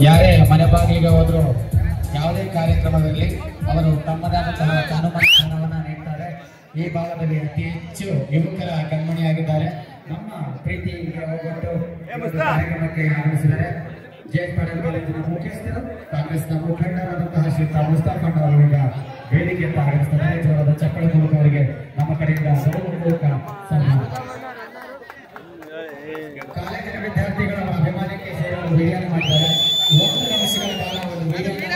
ಯಾರೇ ಮನೆ ಬಾಗಿಲಿಗೆ ಹೋದ್ರು ಯಾವುದೇ ಕಾರ್ಯಕ್ರಮದಲ್ಲಿ ಅವರು ತಮ್ಮದಾದಂತಹ ಕಾನೂನನ್ನು ನೀಡ್ತಾರೆ. ಈ ಭಾಗದಲ್ಲಿ ಅತಿ ಹೆಚ್ಚು ಯುವಕರ ಕಣ್ಮಣಿಯಾಗಿದ್ದಾರೆ. ನಮ್ಮ ಪ್ರೀತಿಗೆ ಹೋಗ್ಬಿಟ್ಟು ಕಾರ್ಯಕ್ರಮಕ್ಕೆ ಆಗಮಿಸಿದ್ದಾರೆ. ಜೆಎಸ್ ಕಾಲೇಜಿನ ಮುಖ್ಯಸ್ಥರು ಕಾಂಗ್ರೆಸ್ನ ಮುಖಂಡರಾದಂತಹ ಶ್ರೀತಾ ಮುಸ್ತಫಾ ಅವರು ಈಗ ವೇದಿಕೆಯನ್ನು ಆಗಮಿಸುತ್ತಾರೆ. ಜೋರಾದ ಚಪ್ಪಳ ಮೂಲಕ ಅವರಿಗೆ ನಮ್ಮ ಕಡೆಯಿಂದ ಸನ್ಮಾನ. ಕಾಲೇಜಿನ ವಿದ್ಯಾರ್ಥಿಗಳ ಅಭಿಮಾನಕ್ಕೆ ಸೇರಲು ವಿಡಿಯೋನ ಮಾಡಿದ್ದಾರೆ. 1 ನಿಮಿಷಗಳ ಕಾಲ ಒಂದು ವಿಡಿಯೋನ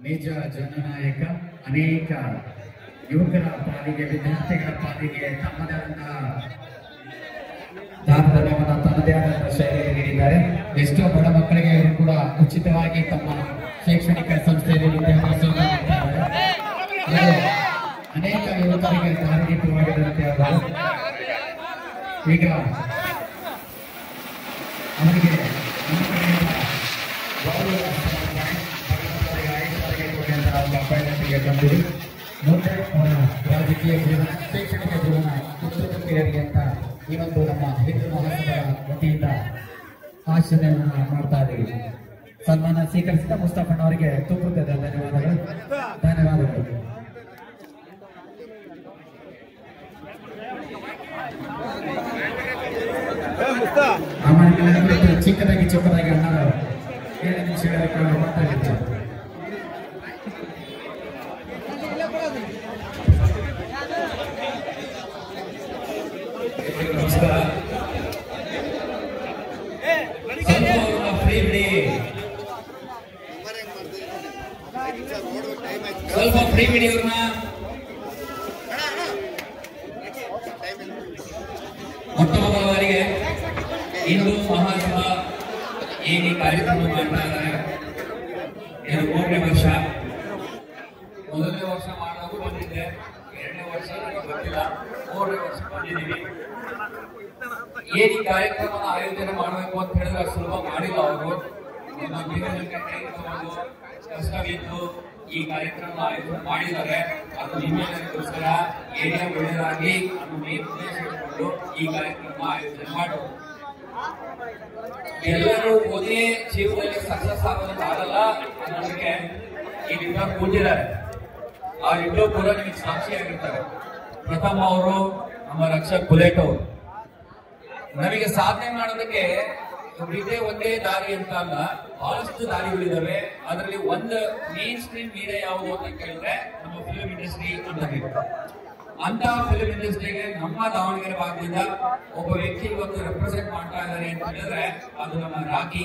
ನಿಜ ಜನನಾಯಕ. ಅನೇಕ ಯುವಕರ ಪಾಲಿಗೆ, ವಿದ್ಯಾರ್ಥಿಗಳ ಪಾಲಿಗೆ ತಮ್ಮದಾದಂತಹ ದಾನದ ನೇಮನ ತನ್ನದೇ ಆದಂತಹ ಶೈಲಿಯಲ್ಲಿ ನೀಡಿದ್ದಾರೆ. ಎಷ್ಟೋ ಬಡ ಮಕ್ಕಳಿಗೆ ಕೂಡ ಉಚಿತವಾಗಿ ತಮ್ಮ ಶೈಕ್ಷಣಿಕ ಸಂಸ್ಥೆಯಲ್ಲಿ ವಿದ್ಯಾಭ್ಯಾಸವನ್ನು ನೀಡುತ್ತಾರೆ. ಅನೇಕ ಯುವಕರಿಗೆ ದಾರಿದೀಪವಾಗಿದ್ದಂತೆ ಅವರು ಈಗ ಅವರಿಗೆ ತಂದಿರಿ. ಮುಂದೆ ಅವರ ರಾಜಕೀಯ ಜೀವನ, ಶೈಕ್ಷಣಿಕ ಜೀವನ ಉತ್ತಮಕ್ಕೆ ಅಂತ ಈ ಒಂದು ನಮ್ಮ ಹಿಂದೂ ಮಹಾಸಭಾ ವತಿಯಿಂದ ಆಶೀರ್ವಾದವನ್ನು ಮಾಡ್ತಾ ಇದ್ದೀವಿ. ಸನ್ಮಾನ ಸ್ವೀಕರಿಸಿದ ಮುಸ್ತಫಣ್ಣವರಿಗೆ ತುಂಬುತ್ತದೆ ಧನ್ಯವಾದಗಳು. ಧನ್ಯವಾದಗಳು. ಚಿಕ್ಕದಾಗಿ ಅಣ್ಣರು 7 ನಿಮಿಷಗಳ ಕಾಲ ಮಾತಾಡಿದ್ದಾರೆ. ನಮಸ್ಕಾರ. ಸ್ವಲ್ಪ ಫ್ರೀ ಬಿಡಿ ಅವ್ರನ್ನ. ಮೊಟ್ಟ ಮೊದಲ ಬಾರಿಗೆ ಹಿಂದೂ ಮಹಾಸಭಾ ಏನು ಈ ಕಾರ್ಯಕ್ರಮ ಮಾಡ್ತಾ ಇದ್ದಾರೆ. 3ನೇ ವರ್ಷ. ಮೊದಲನೇ ವರ್ಷ ಮಾಡೋದು ಬಂದಿದ್ದೆ, 2ನೇ ವರ್ಷ ಗೊತ್ತಿಲ್ಲ, 3ನೇ ವರ್ಷ ಬಂದಿದ್ದೀವಿ. ಏನ್ ಈ ಕಾರ್ಯಕ್ರಮ ಆಯೋಜನೆ ಮಾಡಬೇಕು ಅಂತ ಹೇಳಿದ್ರೆ ಸುಲಭ ಮಾಡಿಲ್ಲ ಅವರು. ಕಷ್ಟವಿದ್ದು ಈ ಕಾರ್ಯಕ್ರಮ ಆಯೋಜನೆ ಮಾಡಿದ್ದಾರೆ. ಅದು ನಿಮ್ಮೆಲ್ಲರಿಗೋಸ್ಕರ ಏನೇ ಒಳ್ಳೆಯದಾಗಿ ಉದ್ದೇಶ ಇಟ್ಕೊಂಡು ಈ ಕಾರ್ಯಕ್ರಮ ಆಯೋಜನೆ ಮಾಡೋದು. ಎಲ್ಲರೂ ಒಂದೇ ಜೀವನದಲ್ಲಿ ಸಕ್ಸಸ್ ಆಗೋದಕ್ಕಾಗಲ್ಲ ಅನ್ನೋದಕ್ಕೆ ಇಲ್ಲಿಬ್ಬರು ಕೂತಿದ್ದಾರೆ. ಅವರಿಬ್ಬರು ಕೂಡ ನಿಮಗೆ ಸಾಕ್ಷಿಯಾಗಿರ್ತಾರೆ. ಪ್ರಥಮ ಅವರು ನಮ್ಮ ರಕ್ಷಕ್ ಬುಲೆಟ್ ಅವರು. ನಮಗೆ ಸಾಧನೆ ಮಾಡೋದಕ್ಕೆ ಇದೇ ಒಂದೇ ದಾರಿ ಅಂತ ಅಲ್ಲ, ಬಹಳಷ್ಟು ದಾರಿಗಳಿದಾವೆ. ಅದರಲ್ಲಿ ಒಂದು ಮೇನ್ ಸ್ಟ್ರೀಮ್ ಮೀಡಿಯಾ ಯಾವುದು ಅಂತ ಕೇಳಿದ್ರೆ ನಮ್ಮ ಫಿಲ್ಮ್ ಇಂಡಸ್ಟ್ರಿ ಅಂತ. ಅಂತ ಫಿಲ್ಮ್ ಇಂಡಸ್ಟ್ರಿಗೆ ನಮ್ಮ ದಾವಣಗೆರೆ ಭಾಗದಿಂದ ಒಬ್ಬ ವ್ಯಕ್ತಿ ಇವತ್ತು ರೆಪ್ರೆಸೆಂಟ್ ಮಾಡ್ತಾ ಇದ್ದಾರೆ ಅಂತ ಹೇಳಿದ್ರೆ ಅದು ನಮ್ಮ ರಾಕಿ.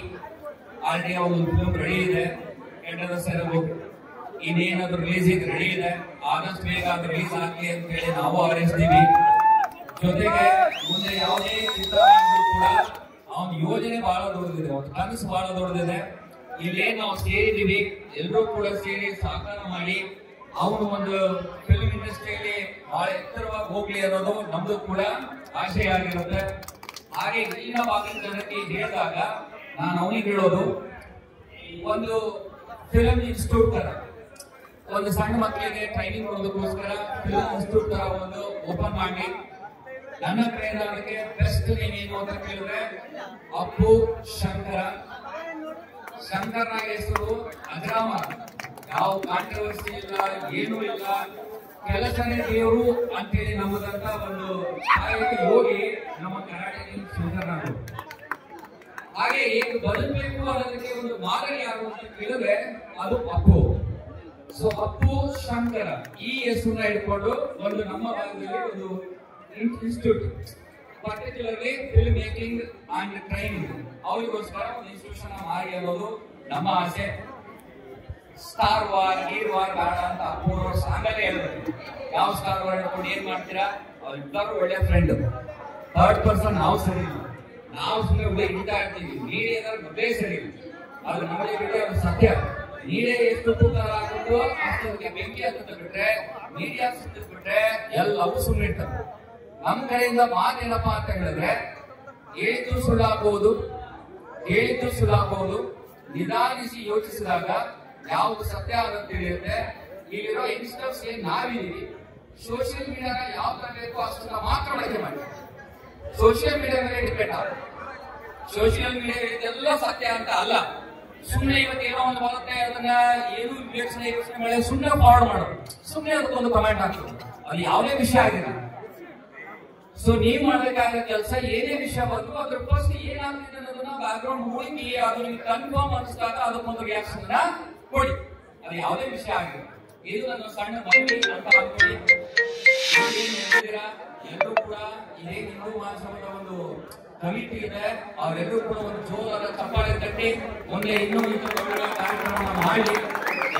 ಆಲ್ರೆಡಿ ಒಂದು ಫಿಲ್ಮ್ ರೆಡಿ ಇದೆ, ಕೆಟ್ಟದ ಸೆರಗು. ಇನ್ನೇನಾದ್ರು ರಿಲೀಸ್ ರೆಡಿ ಇದೆ. ಆದಷ್ಟು ಬೇಗ ಅದು ರಿಲೀಸ್ ಆಗಲಿ ಅಂತ ಹೇಳಿ ನಾವು ಹಾರೈಸ್ತೀವಿ. ಜೊತೆಗೆ ಮುಂದೆ ಯಾವುದೇ ಚಿತ್ರ ಕೂಡ ಅವನ ಯೋಜನೆ ಬಹಳ ದೊಡ್ಡದಿದೆ, ಅವನ ಕನಸು ಬಹಳ ದೊಡ್ಡದಿದೆ. ಇಲ್ಲೇನು ನಾವು ಸೇರಿದೀವಿ, ಎಲ್ಲರೂ ಕೂಡ ಸೇರಿ ಸಹಕಾರ ಮಾಡಿ ಅವನು ಒಂದು ಫಿಲ್ಮ್ ಇಂಡಸ್ಟ್ರಿಯಲ್ಲಿ ಬಹಳ ಎತ್ತರವಾಗಿ ಹೋಗ್ಲಿ ಅನ್ನೋದು ನಮ್ದು ಕೂಡ ಆಶಯ ಆಗಿರುತ್ತೆ. ಹಾಗೆ ಇಲ್ಲಿನ ಭಾಗದ ಜನಕ್ಕೆ ಹೇಳಿದಾಗ ನಾನು ಅವನಿಗೆ ಹೇಳೋದು, ಒಂದು ಫಿಲ್ಮ್ ಇನ್ಸ್ಟಿಟ್ಯೂಟ್ ತರ ಒಂದು ಸಣ್ಣ ಮಕ್ಕಳಿಗೆ ಟ್ರೈನಿಂಗ್ ಕೊಡೋದಕ್ಕೋಸ್ಕರ ಫಿಲ್ಮ್ ಇನ್ಸ್ಟಿಟ್ಯೂಟ್ ತರ ಒಂದು ಓಪನ್ ಮಾಡಿ ನನ್ನ ಕಡೆಯಿಂದ ಅದಕ್ಕೆ ಬೆಸ್ಟ್ ನೀವೇನು ಅಂತ ಕೇಳಿದ್ರೆ ಅಪ್ಪು ಶಂಕರ. ಶಂಕರನ ಹೆಸರು ಅಜರಾಮ, ಯಾವ ಕಾಂಟ್ರವರ್ಸಿ ಇಲ್ಲ, ಏನೂ ಇಲ್ಲ, ಕೆಲಸನೇ ದೇವರು ಅಂತೇಳಿ ನಮ್ಮದಂತ ಒಂದು ಯೋಗಿ ನಮ್ಮ ಕರ್ನಾಟಕ ಶಂಕರನಾಥ್. ಹಾಗೆ ಈಗ ಬದುಕಬೇಕು ಅನ್ನೋದಕ್ಕೆ ಒಂದು ಮಾದರಿ ಯಾರು ಅಂತ ಕೇಳಿದ್ರೆ ಅದು ಅಪ್ಪು. ಸೊ ಅಪ್ಪು ಶಂಕರ ಈ ಹೆಸರನ್ನ ಇಟ್ಕೊಂಡು ಒಂದು ನಮ್ಮ ಭಾಗದಲ್ಲಿ ಒಂದು institute, particularly film making and training, ಅವರಿಗೋಸ್ಕರ ಒಂದು ಇನ್ಸ್ಟಿಟ್ಯೂಷನ್ ಮಾಡಿ ಅನ್ನೋದು ನಮ್ಮ ಆಸೆ. ಸ್ಟಾರ್ ವಾರ್ ಗೀರ್ ವಾರ್ ಬೇಡ ಅಂತ ಅಪ್ಪೂರು ಸಾಂಗಲ್ಲೇ ಹೇಳಿದ್ರು. ಯಾವ ಸ್ಟಾರ್ ವಾರ್ ಹಿಡ್ಕೊಂಡು ಏನ್ ಮಾಡ್ತೀರಾ, ಅವ್ರಿಬ್ಬರು ಒಳ್ಳೆ ಫ್ರೆಂಡ್. ಥರ್ಡ್ ಪರ್ಸನ್ ನಾವು ಸರಿ ಇಲ್ಲ, ನಾವು ಸುಮ್ಮನೆ ಒಳ್ಳೆ ಹಿಡಿತಾ ಇರ್ತೀವಿ. ಮೀಡಿಯಾದಲ್ಲಿ ಮೊದಲೇ ಸರಿ ಇಲ್ಲ, ಅದು ನಮಗೆ ಬಿಟ್ಟರೆ ಅದು ಸತ್ಯ. ಮೀಡಿಯಾ ಎಷ್ಟು ತೂಕರ ಹಾಕೊಂಡು ಅಷ್ಟೊಂದಿಗೆ ಬೆಂಕಿ ಹತ್ತ ಬಿಟ್ರೆ, ಮೀಡಿಯಾ ಬಿಟ್ರೆ ಎಲ್ಲವೂ ಸುಮ್ಮನೆ ಇರ್ತವೆ. ನಮ್ಮ ಕಡೆಯಿಂದ ಮಾತೇನಪ್ಪ ಅಂತ ಹೇಳಿದ್ರೆ, ಹೇಳಿದ್ದು ಸುಳ್ಳಾಗಬಹುದು, ಹೇಳಿದ್ದು ಸುಳ್ಳಾಗಬಹುದು, ನಿಧಾನಿಸಿ ಯೋಚಿಸಿದಾಗ ಯಾವುದು ಸತ್ಯ ಅಂತ ತಿಳಿಯುತ್ತೆ. ಇಲ್ಲಿರೋ ಯಂಗ್ಸ್ಟರ್ಸ್ ಏನ್ ನಾವಿದೀವಿ, ಸೋಷಿಯಲ್ ಮೀಡಿಯಾನ ಯಾವ ತರ ಬೇಕೋ ಅಷ್ಟನ್ನ ಮಾತ್ರ ಬಳಕೆ ಮಾಡಿ. ಸೋಷಿಯಲ್ ಮೀಡಿಯಾ ಮೇಲೆ ಡಿಪೆಂಡ್ ಆಗ, ಸೋಷಿಯಲ್ ಮೀಡಿಯಾ ಇದೆಲ್ಲ ಸತ್ಯ ಅಂತ ಅಲ್ಲ. ಸುಮ್ಮನೆ ಇವತ್ತು ಏನೋ ಒಂದು ಬರುತ್ತೆ, ಅದನ್ನ ಏನು ಯೋಚನೆ ಮಾಡಿ ಸುಮ್ಮನೆ ಫಾರ್ವರ್ಡ್ ಮಾಡೋದು, ಸುಮ್ಮನೆ ಅದಕ್ಕೊಂದು ಕಮೆಂಟ್ ಹಾಕೋದು, ಅದು ಯಾವುದೇ ವಿಷಯ ಆಗಿಲ್ಲ. ಸೊ ನೀವ್ ಮಾಡ್ಬೇಕಾದ ಕೆಲಸ ಏನೇ ವಿಷಯ ಬಂದು ಅದ್ರ ಫಸ್ಟ್ ಏನಾಗ್ತಿದೆ ಅನ್ನೋದನ್ನ ಬ್ಯಾಕ್ ಗ್ರೌಂಡ್ ಹುಡುಕಿ ಅದು ನಿಮ್ಗೆ ಕನ್ಫರ್ಮ್ ಅನಿಸಿದಾಗ ಅದಕ್ಕೊಂದು ರಿಯಾಕ್ಷನ್ ಕೊಡಿ. ಅದು ಯಾವುದೇ ವಿಷಯ ಆಗಿದೆ. ಇದು ನನ್ನ ಸಣ್ಣ ಮನವಿ ಅಂತ ಅನ್ಕೊಳ್ಳಿ. ಎಲ್ಲರೂ ಕೂಡ ಇದೇ ಹಿಂದೂ ಮಹಾಸಭಾದ ಒಂದು ಕಮಿಟಿ ಇದೆ, ಅವರೆಲ್ಲರೂ ಕೂಡ ಒಂದು ಜೋರಾದ ಚಪ್ಪಾಳೆ ತಟ್ಟಿ ಮುಂದೆ ಇನ್ನೂ ಕಾರ್ಯಕ್ರಮ ಮಾಡಿ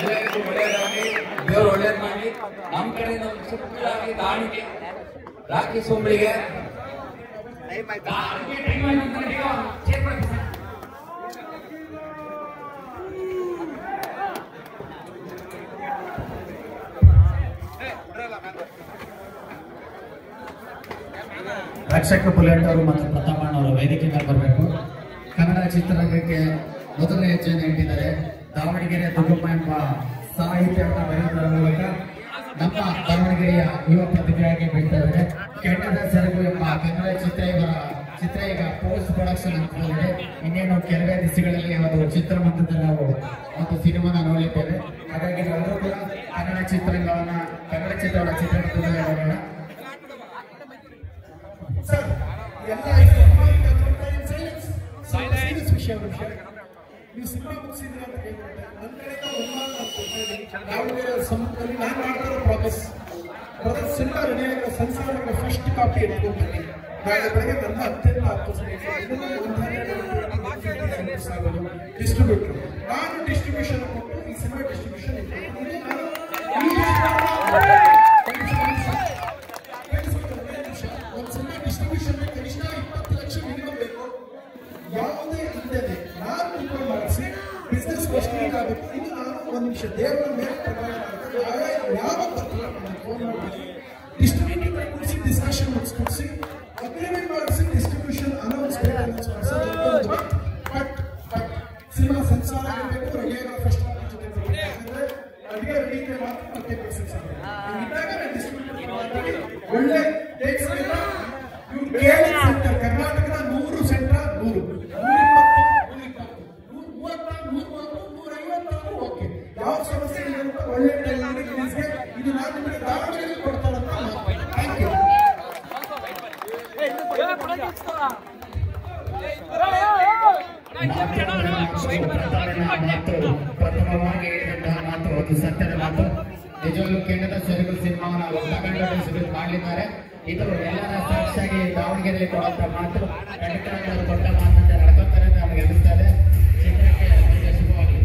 ಎಲ್ಲರಿಗೂ ಒಳ್ಳೆಯದಾಗಿ, ದೇವರು ಒಳ್ಳೇದು ಮಾಡಿ. ನಮ್ಮ ಕಡೆಯಿಂದ ಒಂದು ಚಿಕ್ಕದಾಗಿ ದಾಳಿಗೆ ರಾಕಿ ಸೋಂಬಳಿಗೆ ರಕ್ಷಕ ಬುಲೆಟ್ ಅವರು ಮತ್ತು ಪ್ರತಾಪಣ್ಣವರು ವೇದಿಕೆ ಮೇಲೆ ಬರಬೇಕು. ಕನ್ನಡ ಚಿತ್ರರಂಗಕ್ಕೆ ಮೊದಲನೇ ಹೆಜ್ಜೆಯನ್ನು ಇಟ್ಟಿದ್ದಾರೆ. ದಾವಣಗೆರೆ ದುರ್ಗಮ್ಮ ಎಂಬ ಸಾಹಿತ್ಯವನ್ನು ಬರೆಯುವುದರ ಮೂಲಕ ನಮ್ಮ ದಾವಣಗೆರೆಯ ಯುವ ಪ್ರತಿಭೆಯಾಗಿ ಬೆಳೀತಾ ಇದ್ದಾರೆ. ಕೆಟ್ಟದ ಸೆರಗು ಎಂಬ ಕನ್ನಡ ಚಿತ್ರ ಇವರ ಚಿತ್ರ ಈಗ ಪೋಸ್ಟ್ ಪ್ರೊಡಕ್ಷನ್ ಆಗ್ತದೆ. ಇನ್ನೇನು ಕೆಲವೇ ದಿವಸಗಳಲ್ಲಿ ಒಂದು ಚಿತ್ರಮಂದಿರದಲ್ಲಿ ನಾವು ಒಂದು ಸಿನಿಮಾನ ನೋಡಿದ್ದೇವೆ. ಹಾಗಾಗಿ ನಾವೆಲ್ಲರೂ ಕೂಡ ಕನ್ನಡ ಚಿತ್ರಗಳ ಚಿತ್ರಮಂದಿರದಲ್ಲಿ ನೋಡೋಣ. ಸರ್ ಎಲ್ಲ ನೀವು ಸಿನಿಮಾ ಮುಗಿಸಿದ್ರೆ ಅಂತ ಕೇಳ್ಕೊಂಡೆ. ನನ್ನ ಕಡೆಯಿಂದ ನಾನು ಮಾಡ್ತಿರೋ ಪ್ರಾಮಿಸ್ ಸಿನಿಮಾ ರೆಡಿ ಸಂಸಾರ ಫಸ್ಟ್ ಕಾಪಿ ಎತ್ಕೊಂಡ್ಬನ್ನಿ. ನಾಳೆ ಬೆಳಗ್ಗೆ ನನ್ನ ಅತ್ಯಂತ ಡಿಸ್ಟ್ರಿಬ್ಯೂಟರ್ ನಾನು ಡಿಸ್ಟ್ರಿಬ್ಯೂಷನ್ ಕೊಟ್ಟು ಈ ಸಿನಿಮಾ ಡಿಸ್ಟ್ರಿಬ್ಯೂಷನ್ ಒಂದು ಸಿನಿಮಾ ಡಿಸ್ಟ್ರಿಬ್ಯೂಷನ್ ಕನಿಷ್ಠ 20 ಲಕ್ಷ ಮಿನಿಮಮ್ ಬೇಕು. ಯಾವುದೇ ಇಲ್ಲದೆ ನಾನು ರಿಪೋರ್ಟ್ ಮಾಡಿಸಿ ಬಿಸ್ನೆಸ್ ಫಸ್ಟಿಂಗ್ ಆಗುತ್ತೆ. ಇದು ನಾನು ಒಂದು ನಿಮಿಷ ದೇವರ ಮೇಲೆ ಯಾವ ಫೋನ್ ಮಾಡಿ ಡಿಸ್ಟ್ರಿಬ್ಯೂಟರ್ ಕೂಡಿಸಿ ಡಿಸ್ಕಷನ್ ಮುಗಿಸಿ ಅಗ್ರಿಮೆಂಟ್ ಮಾಡಿಸಿ ಡಿಸ್ಟ್ರಿಬ್ಯೂಷನ್ ಅನೌನ್ಸ್ ಸಿನಿಮಾ ಸಂಸಾರ ಆಗಬೇಕು. ರೆಡಿಯಾಗ ಫಸ್ಟ್ ಅಡಿಗೆ ರೆಡಿ ಮಾತ್ರ ಇದ್ದಾಗ ಡಿಸ್ಟ್ರಿಬ್ಯೂಟರ್ ಒಳ್ಳೆ ಡೇಟ್ಸ್ ಸೆಂಟರ್ ಕರ್ನಾಟಕದ 100 ಸೆಂಟರ್ 100 ಓಕೆ. ಯಾವ ಸಮಸ್ಯೆ ಇದೆ ಅಂತ ಒಳ್ಳೆ ರಿಲೀಸ್ಗೆ ಇದು ನಾನು ನಿಮಗೆ ದಾವಣಗೆರೆಯಲ್ಲಿ ಕೊಡ್ತಾರಂತ. Thank you. ಪ್ರಥಮವಾಗಿ ಹೇಳಿದಂತಹ ಮಾತು ಒಂದು ಸತ್ಯದ ಮಾತು. ನಿಜವಾಗ್ಲೂ ಕೇಂದ್ರದ ಸೆರಗು ಸಿನಿಮಾವನ್ನು ಒಳಗೊಂಡು ಮಾಡಲಿದ್ದಾರೆ. ಇದು ಎಲ್ಲರ ಸಾಕ್ಷಿಯಾಗಿ ದಾವಣಗೆರೆಯಲ್ಲಿ ಕೊಡುವಂತ ಮಾತು ಖಂಡಿತವಾಗಿ ದೊಡ್ಡ ಮಾತಂತೆ ನಡ್ಕೊತಾರೆ ಅಂತ ನಮಗೆ ಅನಿಸ್ತದೆ. ಚಿತ್ರಕ್ಕೆ ಶುಭವಾಗಿ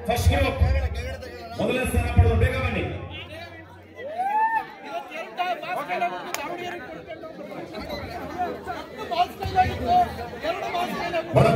ಫಸ್ಟ್ ಗ್ರೂಪ್ ಮೊದಲ ಸ್ಥಾನ ಪಡೆದು ಬೇಗ ಬನ್ನಿ. ಬಡ